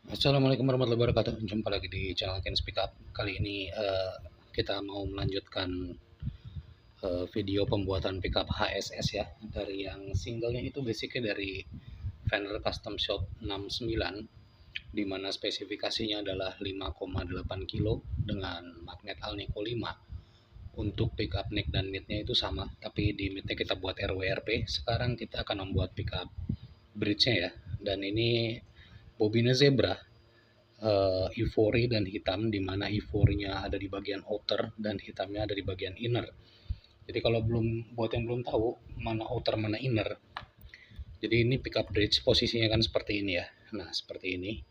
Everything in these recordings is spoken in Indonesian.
Assalamualaikum warahmatullahi wabarakatuh. Jumpa lagi di channel Ken Speak Up. Kali ini kita mau melanjutkan video pembuatan pickup HSS ya. Dari yang singlenya itu basicnya dari Fender Custom Shop 69, di mana spesifikasinya adalah 5,8 kilo dengan magnet Alnico 5. Untuk pickup neck dan midnya itu sama, tapi di midnya kita buat RWRP. Sekarang kita akan membuat pickup bridge-nya ya. Dan ini bobina Zebra, ivory dan hitam, di mana ivory-nya ada di bagian outer dan hitamnya ada di bagian inner. Jadi kalau buat yang belum tahu mana outer mana inner, jadi ini pickup bridge posisinya kan seperti ini ya. Nah seperti ini.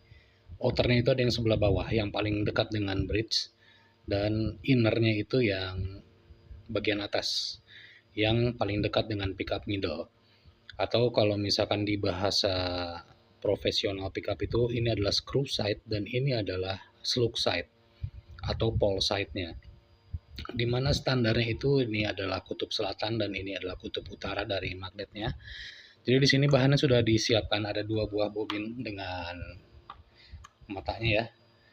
Outernya itu ada yang sebelah bawah yang paling dekat dengan bridge, dan innernya itu yang bagian atas yang paling dekat dengan pickup middle. Atau kalau misalkan di bahasa profesional pickup itu, ini adalah screw side dan ini adalah slug side atau pole side-nya. Dimana standarnya itu ini adalah kutub selatan dan ini adalah kutub utara dari magnetnya. Jadi di sini bahannya sudah disiapkan, ada 2 buah bobin dengan matanya ya,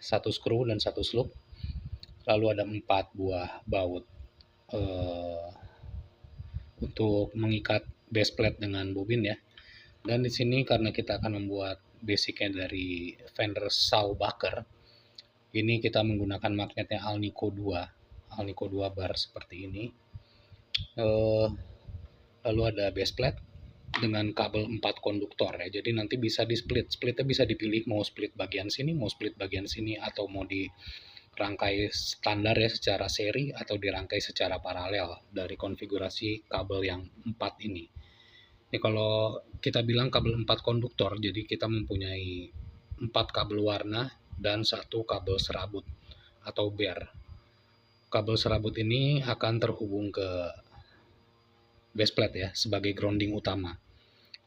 1 screw dan 1 slug. Lalu ada 4 buah baut untuk mengikat base plate dengan bobin ya. Dan di sini karena kita akan membuat basicnya dari Fender Saubacher, ini kita menggunakan magnetnya Alnico 2 bar seperti ini. Lalu ada base plate dengan kabel 4 konduktor ya. Jadi nanti bisa di split. Splitnya bisa dipilih mau split bagian sini, mau split bagian sini, atau mau dirangkai standar ya secara seri atau dirangkai secara paralel dari konfigurasi kabel yang 4 ini. Ini kalau kita bilang kabel 4 konduktor, jadi kita mempunyai 4 kabel warna dan 1 kabel serabut atau bare. Kabel serabut ini akan terhubung ke base plate ya sebagai grounding utama.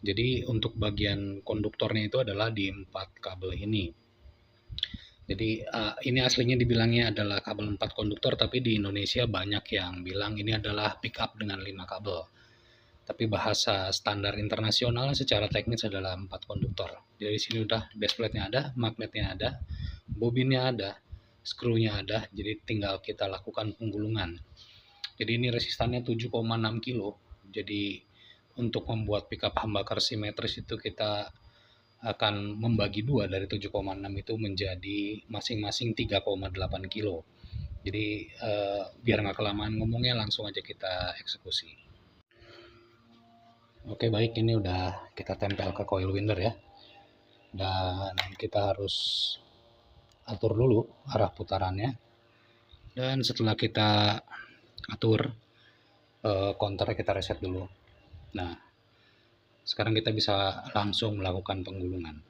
Jadi untuk bagian konduktornya itu adalah di 4 kabel ini. Jadi ini aslinya dibilangnya adalah kabel 4 konduktor, tapi di Indonesia banyak yang bilang ini adalah pickup dengan 5 kabel. Tapi bahasa standar internasional secara teknis adalah 4 konduktor. Jadi di sini udah base plate-nya ada, magnetnya ada, bobinnya ada, screw-nya ada, jadi tinggal kita lakukan penggulungan. Jadi ini resistannya 7,6 kilo. Jadi untuk membuat pickup humbucker simetris itu kita akan membagi 2 dari 7,6 itu menjadi masing-masing 3,8 kilo. Jadi biar nggak kelamaan ngomongnya, langsung aja kita eksekusi. Oke baik, ini udah kita tempel ke coil winder ya. Dan kita harus atur dulu arah putarannya. Dan setelah kita atur, counternya kita reset dulu. Nah, sekarang kita bisa langsung melakukan penggulungan.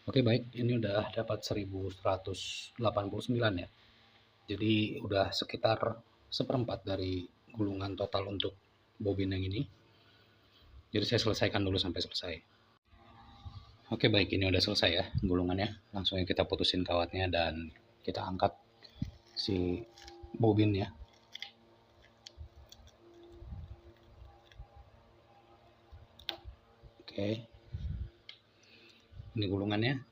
Oke baik, ini udah dapat 1189 ya. Jadi udah sekitar seperempat dari gulungan total untuk bobin yang ini. Jadi saya selesaikan dulu sampai selesai. Oke baik, ini udah selesai ya gulungannya. Langsung kita putusin kawatnya dan kita angkat si bobinnya. Oke, ini gulungannya.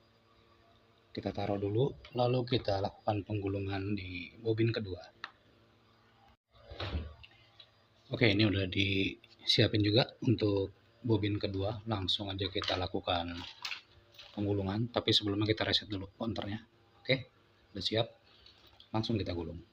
Kita taruh dulu, lalu kita lakukan penggulungan di bobin kedua. Oke, ini udah disiapin juga untuk bobin kedua. Langsung aja kita lakukan penggulungan, tapi sebelumnya kita reset dulu counternya. Oke, udah siap, langsung kita gulung.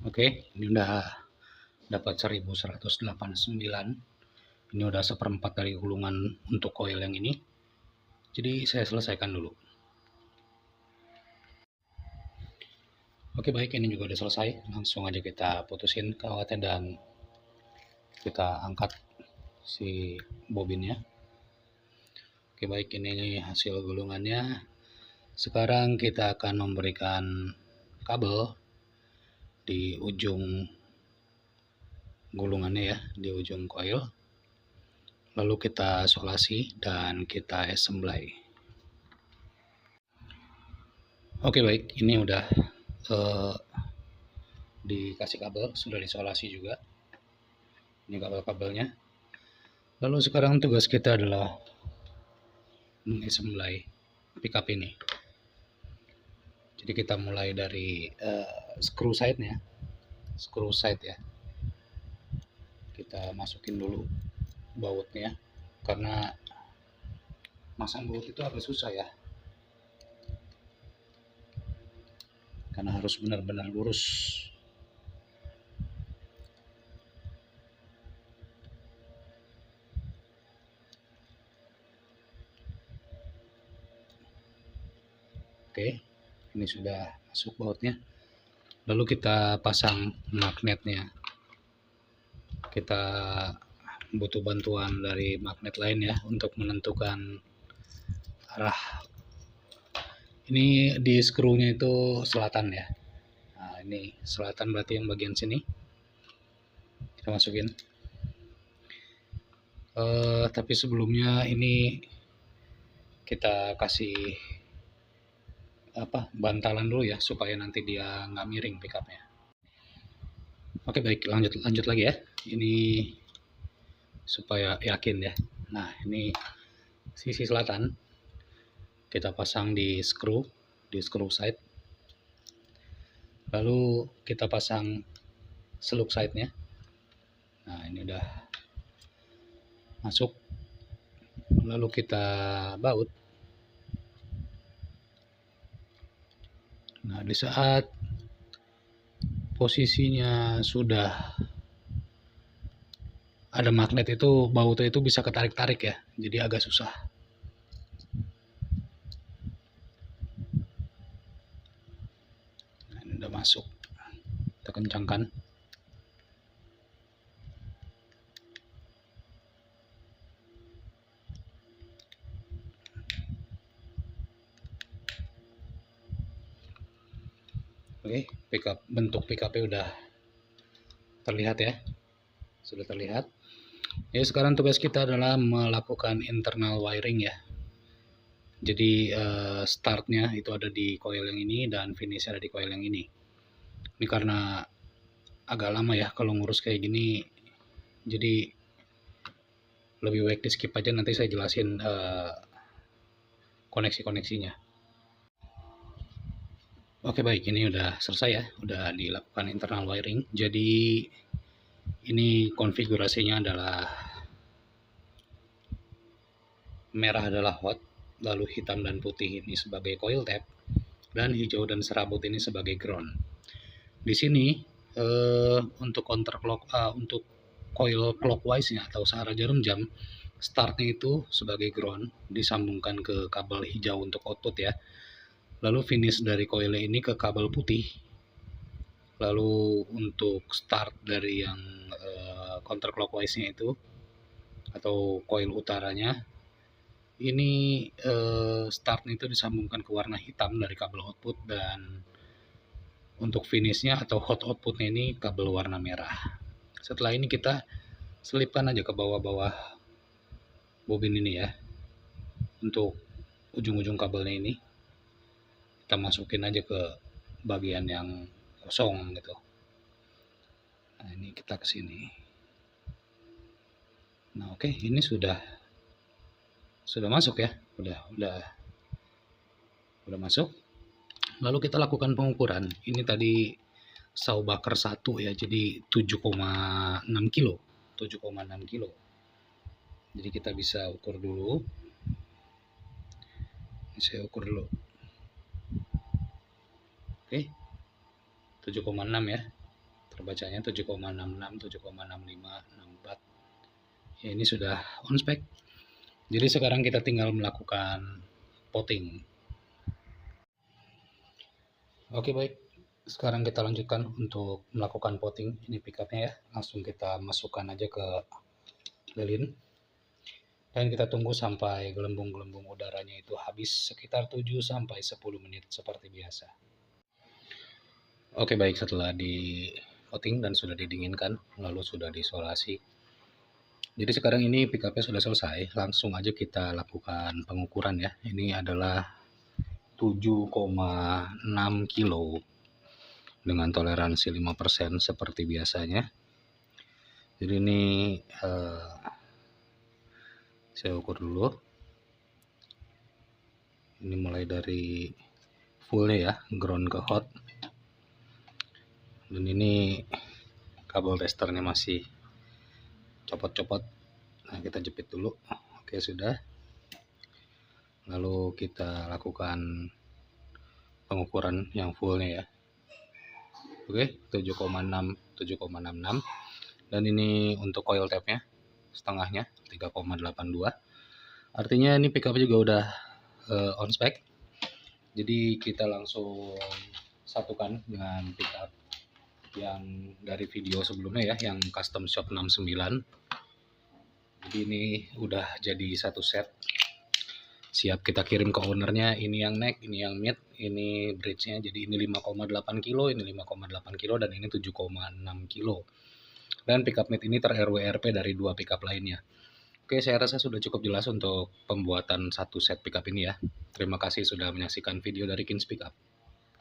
Oke, ini udah dapat 1189. Ini udah seperempat dari gulungan untuk coil yang ini. Jadi saya selesaikan dulu. Oke, baik, ini juga udah selesai. Langsung aja kita putusin kawatnya dan kita angkat si bobinnya. Oke, baik, ini hasil gulungannya. Sekarang kita akan memberikan kabel di ujung gulungannya ya, di ujung coil. Lalu kita solasi dan kita assembly. Oke, baik, ini udah dikasih kabel, sudah disolasi juga. Ini kabel-kabelnya. Lalu sekarang tugas kita adalah mengassembly pickup ini. Jadi kita mulai dari screw side-nya, screw side ya. Kita masukin dulu bautnya, karena masang baut itu agak susah ya, karena harus benar-benar lurus. Oke, ini sudah masuk bautnya. Lalu kita pasang magnetnya. Kita butuh bantuan dari magnet lain ya untuk menentukan arah. Ini di skrunya itu selatan ya. Nah, ini selatan berarti yang bagian sini. Kita masukin. Tapi sebelumnya ini kita kasih bantalan dulu ya, supaya nanti dia nggak miring pickupnya. Oke, baik, lanjut lagi ya. Ini supaya yakin ya. Nah, ini sisi selatan kita pasang di screw side. Lalu kita pasang seluk side-nya. Nah, ini udah masuk. Lalu kita baut. Nah, di saat posisinya sudah ada magnet itu, bautnya itu bisa ketarik-tarik ya, jadi agak susah. Nah, ini udah masuk, kita kencangkan. Oke, bentuk pickupnya udah terlihat ya, sudah terlihat. Ya, sekarang tugas kita adalah melakukan internal wiring ya. Jadi startnya itu ada di coil yang ini dan finish ada di coil yang ini. Ini karena agak lama ya kalau ngurus kayak gini, jadi lebih baik di skip aja, nanti saya jelasin koneksi-koneksinya. Oke baik, ini udah selesai ya, udah dilakukan internal wiring. Jadi ini konfigurasinya adalah merah adalah hot, lalu hitam dan putih ini sebagai coil tap, dan hijau dan serabut ini sebagai ground. Di sini untuk untuk coil clockwise-nya atau searah jarum jam, startnya itu sebagai ground disambungkan ke kabel hijau untuk output ya. Lalu finish dari coil ini ke kabel putih. Lalu untuk start dari yang counterclockwise-nya itu atau coil utaranya, ini startnya itu disambungkan ke warna hitam dari kabel output, dan untuk finishnya atau hot outputnya ini kabel warna merah. Setelah ini kita selipkan aja ke bawah-bawah bobin ini ya. Untuk ujung-ujung kabelnya ini kita masukin aja ke bagian yang kosong gitu. Nah, ini kita ke sini. Nah, oke, ini sudah masuk ya. Udah masuk. Lalu kita lakukan pengukuran. Ini tadi saw bakar 1 ya, jadi 7,6 kilo. 7,6 kilo. Jadi kita bisa ukur dulu. Ini saya ukur dulu. Oke. 7,6 ya. Terbacanya 7,66, 7,65, 64. Ya, ini sudah on spec. Jadi sekarang kita tinggal melakukan potting. Oke baik, sekarang kita lanjutkan untuk melakukan potting. Ini pickupnya ya, langsung kita masukkan aja ke lilin. Dan kita tunggu sampai gelembung-gelembung udaranya itu habis sekitar 7-10 menit seperti biasa. Oke baik, setelah di potting dan sudah didinginkan, lalu sudah diisolasi. Jadi sekarang ini pickupnya sudah selesai, langsung aja kita lakukan pengukuran ya. Ini adalah 7,6 kilo dengan toleransi 5% seperti biasanya. Jadi ini saya ukur dulu. Ini mulai dari full ya, ground ke hot. Dan ini kabel testernya masih copot-copot. Nah, kita jepit dulu. Oke, sudah. Lalu kita lakukan pengukuran yang fullnya ya. Oke, 7,66. Dan ini untuk coil tapnya setengahnya 3,82. Artinya ini pickup juga udah on spec. Jadi kita langsung satukan dengan pickup yang dari video sebelumnya ya, yang custom shop 69. Jadi ini udah jadi satu set, siap kita kirim ke ownernya. Ini yang neck, ini yang mid, ini bridge-nya. Jadi ini 5,8 kilo, ini 5,8 kilo, dan ini 7,6 kilo. Dan pickup mid ini ter-RWRP dari 2 pickup lainnya. Oke, saya rasa sudah cukup jelas untuk pembuatan satu set pickup ini ya. Terima kasih sudah menyaksikan video dari Kins Pickup.